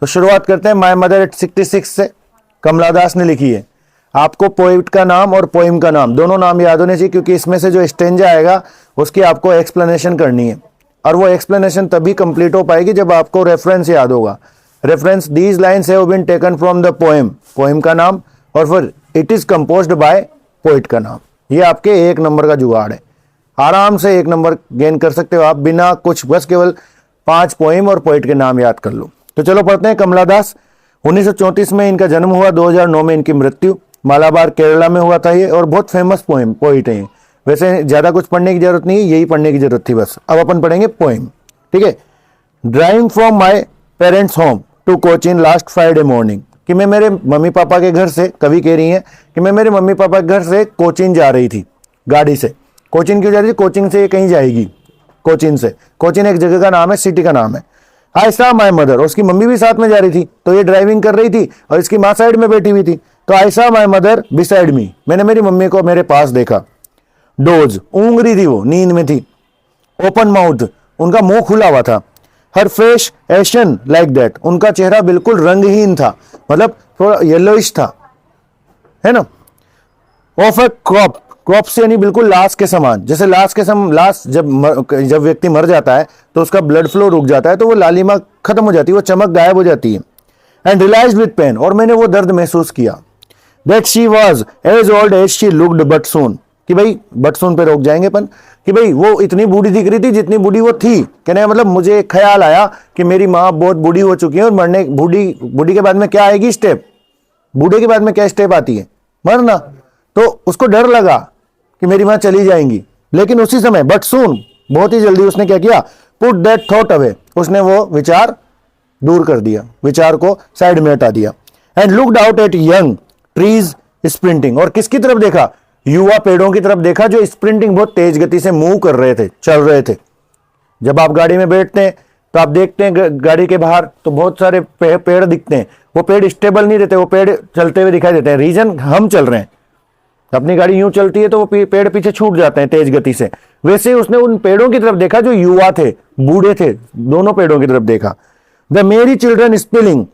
तो शुरुआत करते हैं माय मदर एट 66 से। कमला दास ने लिखी है। आपको पोइट का नाम और पोइम का नाम दोनों नाम याद होने चाहिए, क्योंकि इसमें से जो स्टेंजा आएगा उसकी आपको एक्सप्लेनेशन करनी है, और वो एक्सप्लेनेशन तभी कंप्लीट हो पाएगी जब आपको रेफरेंस याद होगा। Reference, these lines have been taken from the poem, poem का नाम, और फिर it is composed by poet का नाम। ये आपके 1 नंबर का जुगाड़ है। आराम से 1 नंबर गेन कर सकते हो आप बिना कुछ, बस केवल 5 पोएम और पोइट के नाम याद कर लो। तो चलो पढ़ते हैं। कमला दास, 1934 में इनका जन्म हुआ, 2009 में इनकी मृत्यु। मालाबार केरला में हुआ था ये, और बहुत फेमस पोइट है। वैसे ज्यादा कुछ पढ़ने की जरूरत नहीं है, यही पढ़ने की जरूरत थी बस। अब अपन पढ़ेंगे पोएम, ठीक है। Driving from my parents home to Cochin last Friday morning, कि मैं मेरे मम्मी पापा के घर से, कवि कह रही हैं कि मैं मेरे मम्मी पापा के घर से कोचीन जा रही थी गाड़ी से। कोचीन क्यों जा रही थी? कोचिंग से ये कहीं जाएगी, कोचीन से। कोचीन एक जगह का नाम है, सिटी का नाम है। आई सा माई मदर, उसकी मम्मी भी साथ में जा रही थी, तो ये ड्राइविंग कर रही थी और इसकी माँ साइड में बैठी हुई थी। तो आई सा माई मदर बिसाइड मी, मैंने मेरी मम्मी को मेरे पास देखा। डोज, ऊँग रही थी, वो नींद में थी। ओपन माउथ, उनका मुंह खुला हुआ था। हर फेस एशन लाइक दैट, उनका चेहरा बिल्कुल रंगहीन था, मतलब थोड़ा येलोइश था, है ना। ऑफ ए क्रॉप, क्रॉप से यानी बिल्कुल लाश के समान। जैसे लाश जब व्यक्ति मर जाता है तो उसका ब्लड फ्लो रुक जाता है, तो वो लालिमा खत्म हो जाती है, वो चमक गायब हो जाती है। एंड रियलाइज्ड विद पेन, और मैंने वो दर्द महसूस किया। That she was as old as she looked but soon, कि भाई बट सून पे रोक जाएंगे अपन, कि भाई वो इतनी बूढ़ी दिख रही थी जितनी बूढ़ी वो थी। कहने का मतलब मुझे एक ख्याल आया कि मेरी माँ बहुत बूढ़ी हो चुकी है, और मरने, बूढ़ी के बाद में क्या आएगी स्टेप, बूढ़े के बाद में क्या स्टेप आती है? मरना। तो उसको डर लगा कि मेरी माँ चली जाएंगी, लेकिन उसी समय बट सून, बहुत ही जल्दी उसने क्या किया? पुट दैट थॉट अवे, उसने वो विचार दूर कर दिया, विचार को साइड में हटा दिया। And looked out at young trees sprinting, और किसकी तरफ देखा? युवा पेड़ों की तरफ देखा, जो स्प्रिंटिंग बहुत तेज गति से मूव कर रहे थे, चल रहे थे। जब आप गाड़ी में बैठते हैं तो आप देखते हैं गाड़ी के बाहर तो बहुत सारे पेड़ दिखते हैं। वो पेड़ स्टेबल नहीं रहते, वो पेड़ चलते हुए दिखाई देते हैं। रीजन, हम चल रहे हैं, अपनी गाड़ी यूं चलती है तो वो पेड़ पीछे छूट जाते हैं तेज गति से। वैसे ही उसने उन पेड़ों की तरफ देखा जो युवा थे, बूढ़े थे, दोनों पेड़ों की तरफ देखा। द मेरी चिल्ड्रन स्पेलिंग,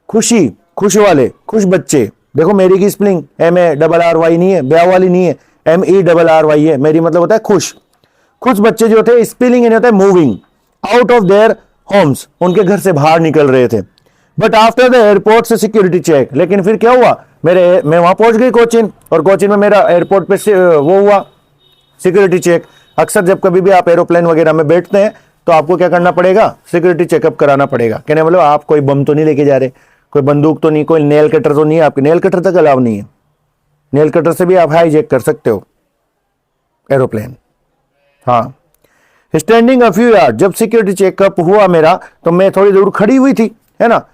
खुशी, खुश वाले, खुश बच्चे। देखो मेरी की स्पेलिंग MARRY नहीं है, ब्याह वाली नहीं है, MERRY है। मेरी मतलब होता है खुश। खुश बच्चे जो थे, स्पेलिंग इन्हें होता है moving out of their homes, उनके घर से बाहर निकल रहे थे। बट आफ्टर द एयरपोर्ट से सिक्योरिटी चेक, लेकिन फिर क्या हुआ? मैं वहां पहुंच गई कोचीन, और कोचीन में मेरा एयरपोर्ट पे वो हुआ सिक्योरिटी चेक। अक्सर जब कभी भी आप एरोप्लेन वगैरह में बैठते हैं तो आपको क्या करना पड़ेगा? सिक्योरिटी चेकअप कराना पड़ेगा। कहने मतलब आप कोई बम तो नहीं लेके जा रहे, कोई बंदूक तो नहीं, कोई नेल कटर तो नहीं है आपके। नेल कटर तक अलाउ नहीं है, नेल कटर से भी आप हाईजैक कर सकते हो एरोप्लेन। हाँ, स्टैंडिंग अ फ्यू यार्ड, जब सिक्योरिटी चेकअप हुआ मेरा तो मैं थोड़ी दूर खड़ी हुई थी, है ना।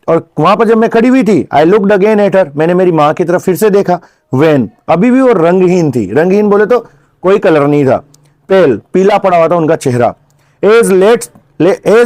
और वहां पर जब मैं खड़ी हुई थी, I looked again at her, मैंने मेरी माँ की तरफ फिर से देखा। वेन, अभी भी वो रंगहीन थी। रंगहीन बोले तो कोई कलर नहीं था, पेल, पीला पड़ा हुआ था उनका चेहरा। As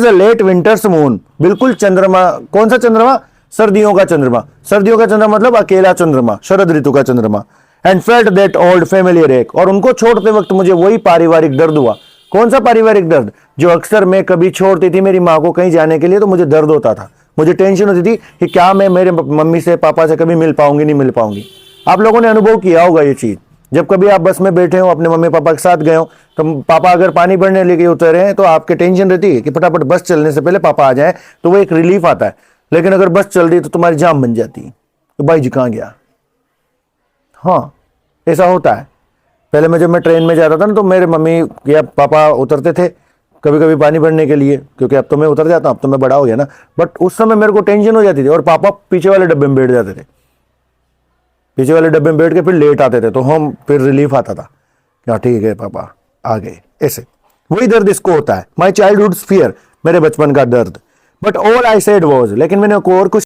a late winter's moon, बिल्कुल चंद्रमा। कौन सा चंद्रमा? सर्दियों का चंद्रमा। सर्दियों का चंद्रमा मतलब अकेला चंद्रमा, शरद ऋतु का चंद्रमा। And felt that old familiar एक, और उनको छोड़ते वक्त मुझे वही पारिवारिक दर्द हुआ। कौन सा पारिवारिक दर्द? जो अक्सर मैं कभी छोड़ती थी मेरी माँ को कहीं जाने के लिए, तो मुझे दर्द होता था, मुझे टेंशन होती थी कि क्या मैं मेरे मम्मी से, पापा से कभी मिल पाऊंगी, नहीं मिल पाऊंगी। आप लोगों ने अनुभव किया होगा ये चीज। जब कभी आप बस में बैठे हो, अपने मम्मी पापा के साथ गए हो, तो पापा अगर पानी भरने लेके उतरे हैं तो आपके टेंशन रहती है कि फटाफट बस चलने से पहले पापा आ जाए, तो वो एक रिलीफ आता है। लेकिन अगर बस चल रही तो तुम्हारी जाम बन जाती है, तो भाई जी कहाँ गया। हाँ, ऐसा होता है। पहले जब मैं ट्रेन में जाता था ना, तो मेरे मम्मी या पापा उतरते थे कभी कभी पानी भरने के लिए, क्योंकि अब तो मैं उतर जाता हूँ, अब तो मैं बड़ा हो गया ना। बट उस समय मेरे को टेंशन हो जाती थी, और पापा पीछे वाले डब्बे में बैठ जाते थे। पीछे वाले डब्बे में बैठ के फिर लेट आते थे, तो हम फिर रिलीफ आता था क्या, ठीक है पापा आ गए। ऐसे वही दर्द इसको होता है, माई चाइल्डहुड फियर, मेरे बचपन का दर्द। But all I said was, लेकिन मैंने और कुछ